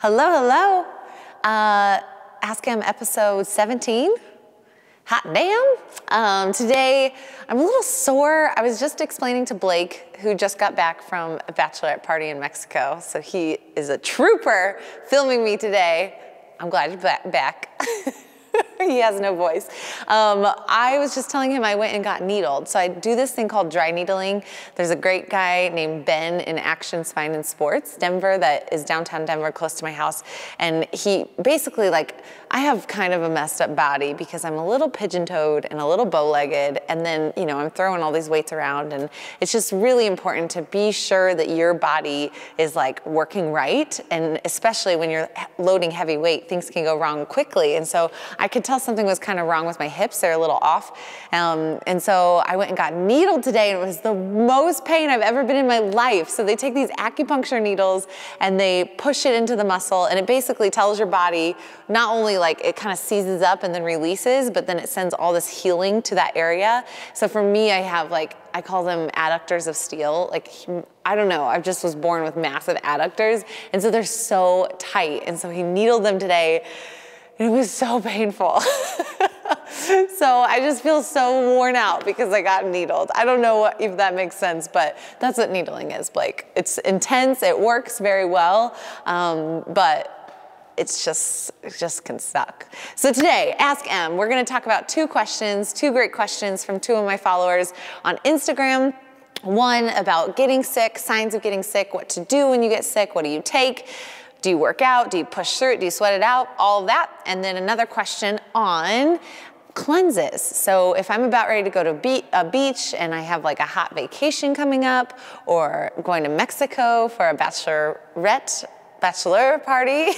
Hello, hello. Ask Em episode 17. Hot damn. Today, I'm a little sore. I was just explaining to Blake, who just got back from a bachelorette party in Mexico. So he is a trooper filming me today. I'm glad you're back. He has no voice. I was just telling him I went and got needled. So I do this thing called dry needling. There's a great guy named Ben in Action Spine and Sports, Denver, that is downtown Denver, close to my house. And he basically, I have kind of a messed up body because I'm a little pigeon-toed and a little bow-legged. And then, I'm throwing all these weights around. And it's just really important to be sure that your body is working right. And especially when you're loading heavy weight, things can go wrong quickly. And so I could tell something was kind of wrong with my hips. They're a little off. And so I went and got needled today, and it was the most pain I've ever been in my life. So they take these acupuncture needles and they push it into the muscle, and it basically tells your body, not only it kind of seizes up and then releases, but then it sends all this healing to that area. So for me, I have I call them adductors of steel. I don't know, I just was born with massive adductors. And so they're so tight. And so he needled them today. It was so painful. So I just feel so worn out because I got needled. I don't know if that makes sense, but that's what needling is, Blake. It's intense, it works very well, but it just can suck. So today, Ask Em, we're gonna talk about two great questions from two of my followers on Instagram. One about getting sick, signs of getting sick, what to do when you get sick, what do you take? Do you work out? Do you push through it? Do you sweat it out? All of that. And then another question on cleanses. So if I'm about ready to go to a beach and I have a hot vacation coming up, or going to Mexico for a bachelor party,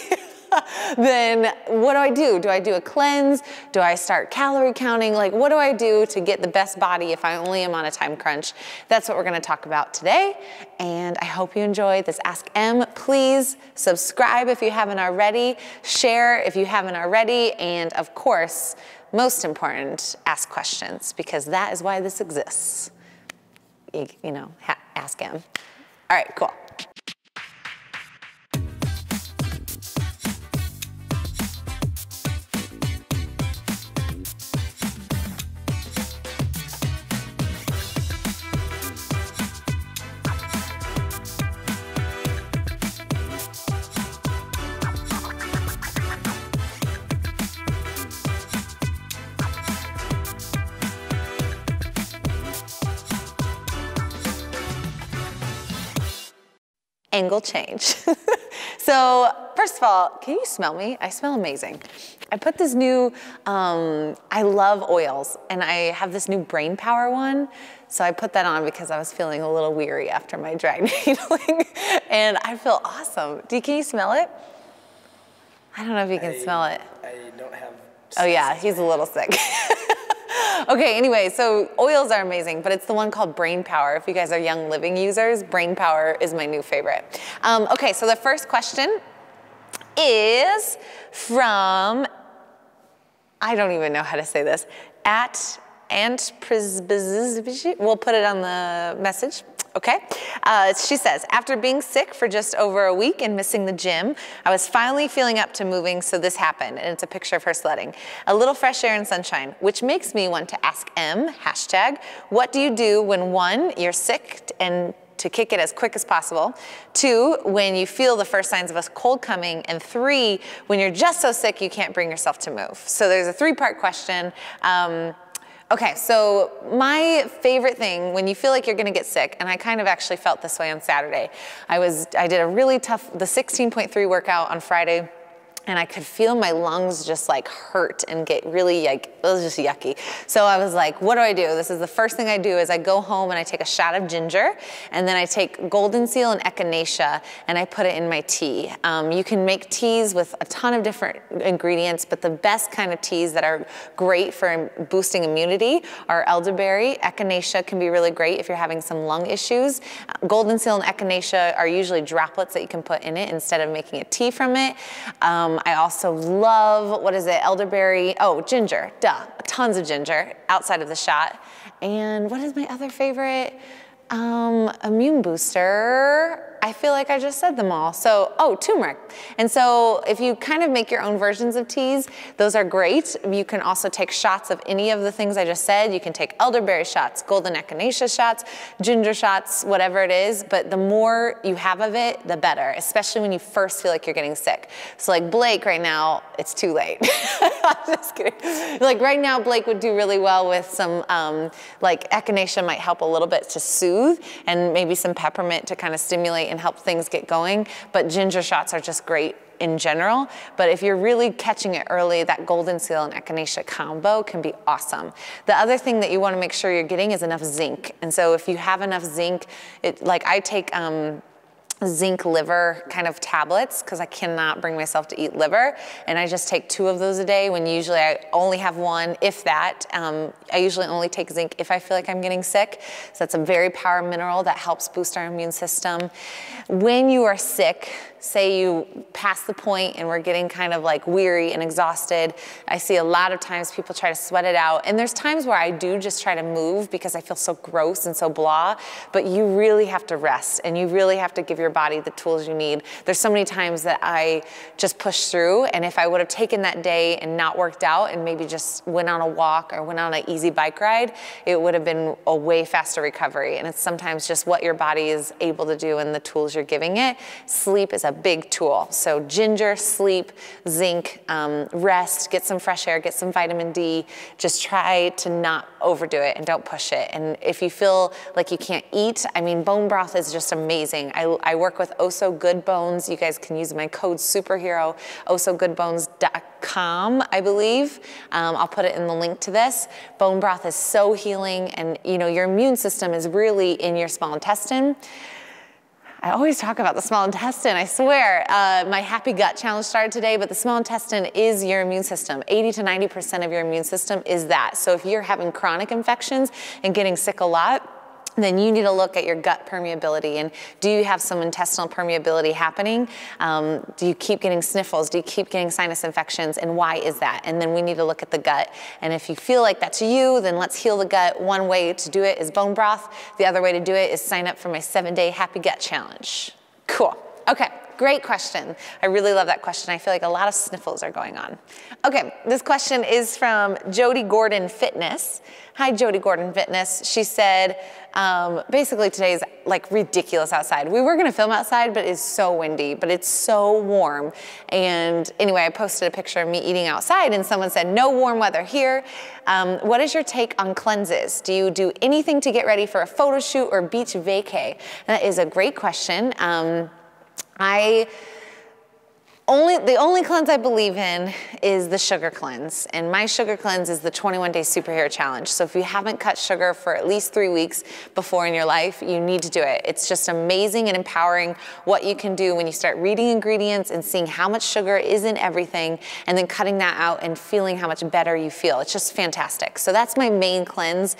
then what do I do? Do I do a cleanse? Do I start calorie counting? What do I do to get the best body if I only am on a time crunch? That's what we're gonna talk about today. And I hope you enjoyed this Ask Em. Please subscribe if you haven't already, share if you haven't already, and of course, most important, ask questions, because that is why this exists. Ask Em. All right, cool. Angle change. So first of all, can you smell me? I smell amazing. I put this new, I love oils, and I have this new Brain Power one. So I put that on because I was feeling a little weary after my dry needling, and I feel awesome. Can you smell it? I don't know if you can smell it. I don't have. Oh yeah, he's a little sick. Okay, anyway, so oils are amazing, but it's the one called Brain Power. If you guys are Young Living users, Brain Power is my new favorite. Okay, so the first question is from, I don't even know how to say this, we'll put it on the message. Okay, she says, after being sick for just over a week and missing the gym, I was finally feeling up to moving, so this happened, and it's a picture of her sledding. A little fresh air and sunshine, which makes me want to ask Em, hashtag, what do you do when 1, you're sick and to kick it as quick as possible, 2, when you feel the first signs of a cold coming, and 3, when you're just so sick you can't bring yourself to move. So there's a 3-part question. Okay, so my favorite thing when you feel like you're gonna get sick, and I kind of actually felt this way on Saturday. I did a really tough, the 16.3 workout on Friday, and I could feel my lungs just hurt and get really it was just yucky. So I was like, what do I do? This is the first thing I do is I go home and I take a shot of ginger, and then I take golden seal and echinacea, and I put it in my tea. You can make teas with a ton of different ingredients, but the best kind of teas that are great for boosting immunity are elderberry. Echinacea can be really great if you're having some lung issues. Golden seal and echinacea are usually droplets that you can put in it instead of making a tea from it. I also love, elderberry, ginger, tons of ginger outside of the shot. And what is my other favorite? Immune booster, I feel like I just said them all. So, oh, turmeric. And so if you kind of make your own versions of teas, those are great. You can also take shots of any of the things I just said. You can take elderberry shots, golden echinacea shots, ginger shots, whatever it is. But the more you have of it, the better, especially when you first feel like you're getting sick. So like Blake right now, it's too late. I'm just kidding. Like right now, Blake would do really well with some, like echinacea might help a little bit to soothe, and maybe some peppermint to kind of stimulate and help things get going. But ginger shots are just great in general. But if you're really catching it early, that golden seal and echinacea combo can be awesome. The other thing that you want to make sure you're getting is enough zinc. And so if you have enough zinc, like I take zinc liver kind of tablets because I cannot bring myself to eat liver, and I just take 2 of those a day when usually I only have 1, if that. I usually only take zinc if I feel like I'm getting sick. So that's a very powerful mineral that helps boost our immune system. When you are sick, say you pass the point and we're getting kind of like weary and exhausted, I see a lot of times people try to sweat it out. And there's times where I do just try to move because I feel so gross and so blah, but you really have to rest and you really have to give your body the tools you need. There's so many times that I just push through, and if I would have taken that day and not worked out and maybe just went on a walk or went on an easy bike ride, it would have been a way faster recovery. And it's sometimes just what your body is able to do and the tools you're giving it. Sleep is a big tool. So ginger, sleep, zinc, rest, get some fresh air, get some vitamin D. Just try to not overdo it and don't push it. And if you feel like you can't eat, I mean, bone broth is just amazing. I work with Oh So Good Bones. You guys can use my code SUPERHERO, ohsogoodbones.com, I believe. I'll put it in the link to this. Bone broth is so healing, and you know, your immune system is really in your small intestine. I always talk about the small intestine, I swear. My Happy Gut Challenge started today, but the small intestine is your immune system. 80 to 90% of your immune system is that. So if you're having chronic infections and getting sick a lot, then you need to look at your gut permeability, and do you have some intestinal permeability happening? Do you keep getting sniffles? Do you keep getting sinus infections? And why is that? And then we need to look at the gut. And if you feel like that's you, then let's heal the gut. One way to do it is bone broth. The other way to do it is sign up for my 7-day Happy Gut Challenge. Cool. Okay. Great question. I really love that question. I feel like a lot of sniffles are going on. Okay, this question is from Jody Gordon Fitness. Hi, Jody Gordon Fitness. She said, basically today is like ridiculous outside. We were gonna film outside, but it's so windy, but it's so warm. And anyway, I posted a picture of me eating outside and someone said, no warm weather here. What is your take on cleanses? Do you do anything to get ready for a photo shoot or beach vacay? That is a great question. The only cleanse I believe in is the sugar cleanse, and my sugar cleanse is the 21-day superhero challenge. So if you haven't cut sugar for at least 3 weeks before in your life, you need to do it. It's just amazing and empowering what you can do when you start reading ingredients and seeing how much sugar is in everything, and then cutting that out and feeling how much better you feel. It's just fantastic. So that's my main cleanse.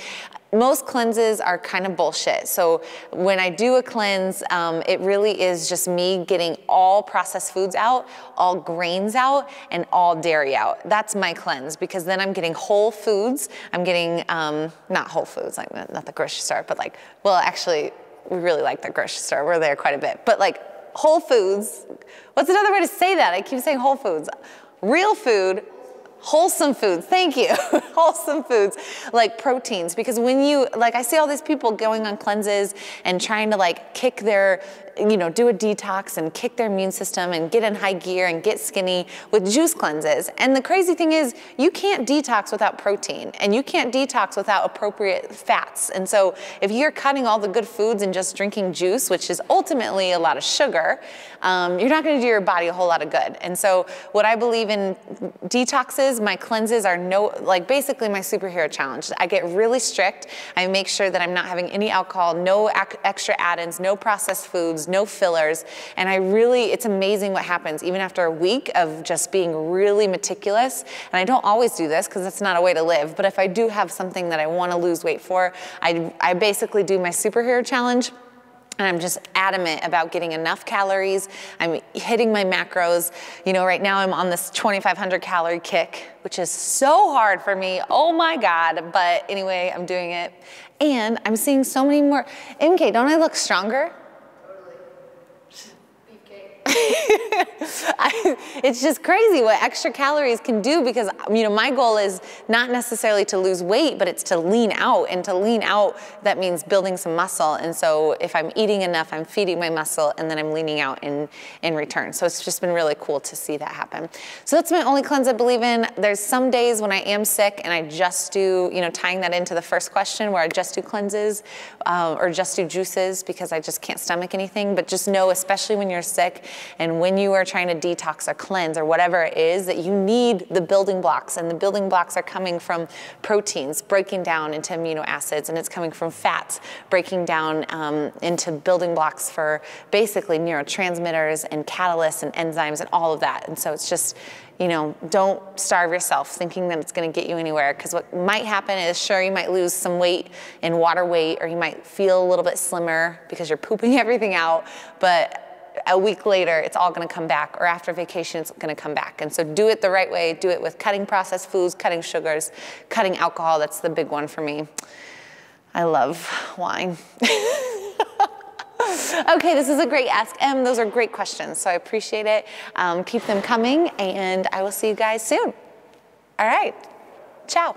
Most cleanses are kind of bullshit. So when I do a cleanse, it really is just me getting all processed foods out, all grains out, and all dairy out. That's my cleanse, because then I'm getting whole foods. I'm getting, not whole foods, like not the grocery store, but like, well, actually, we really like the grocery store. We're there quite a bit. But like whole foods, what's another way to say that? I keep saying whole foods. Real food, wholesome foods, thank you. Wholesome foods, like proteins, because when you, like I see all these people going on cleanses and trying to like kick their, you know, do a detox and kick their immune system and get in high gear and get skinny with juice cleanses. And the crazy thing is, you can't detox without protein, and you can't detox without appropriate fats. And so if you're cutting all the good foods and just drinking juice, which is ultimately a lot of sugar, you're not gonna do your body a whole lot of good. And so what I believe in detoxes, my cleanses are like basically my superhero challenge. I get really strict. I make sure that I'm not having any alcohol, no extra add-ins, no processed foods, no fillers, and it's amazing what happens even after a week of just being really meticulous. And I don't always do this because it's not a way to live, but if I do have something that I want to lose weight for, I basically do my superhero challenge. And I'm just adamant about getting enough calories. I'm hitting my macros. You know, right now I'm on this 2,500 calorie kick, which is so hard for me. Oh my God. But anyway, I'm doing it. And I'm seeing so many more. MK, don't I look stronger? It's just crazy what extra calories can do, because, you know, my goal is not necessarily to lose weight, but it's to lean out. And to lean out, that means building some muscle. And so if I'm eating enough, I'm feeding my muscle, and then I'm leaning out in return. So it's just been really cool to see that happen. So that's my only cleanse I believe in. There's some days when I am sick and I just do, you know, tying that into the first question, where I just do cleanses or just do juices because I just can't stomach anything. But just know, especially when you're sick and when you are trying to detox or cleanse or whatever it is, that you need the building blocks, and the building blocks are coming from proteins breaking down into amino acids, and it's coming from fats breaking down into building blocks for basically neurotransmitters and catalysts and enzymes and all of that. And so it's just, you know, don't starve yourself thinking that it's going to get you anywhere, because what might happen is, sure, you might lose some weight in water weight, or you might feel a little bit slimmer because you're pooping everything out, but a week later, it's all going to come back, or after vacation, it's going to come back. And so do it the right way. Do it with cutting processed foods, cutting sugars, cutting alcohol. That's the big one for me. I love wine. Okay, this is a great Ask M. Those are great questions, so I appreciate it. Keep them coming, and I will see you guys soon. All right, ciao.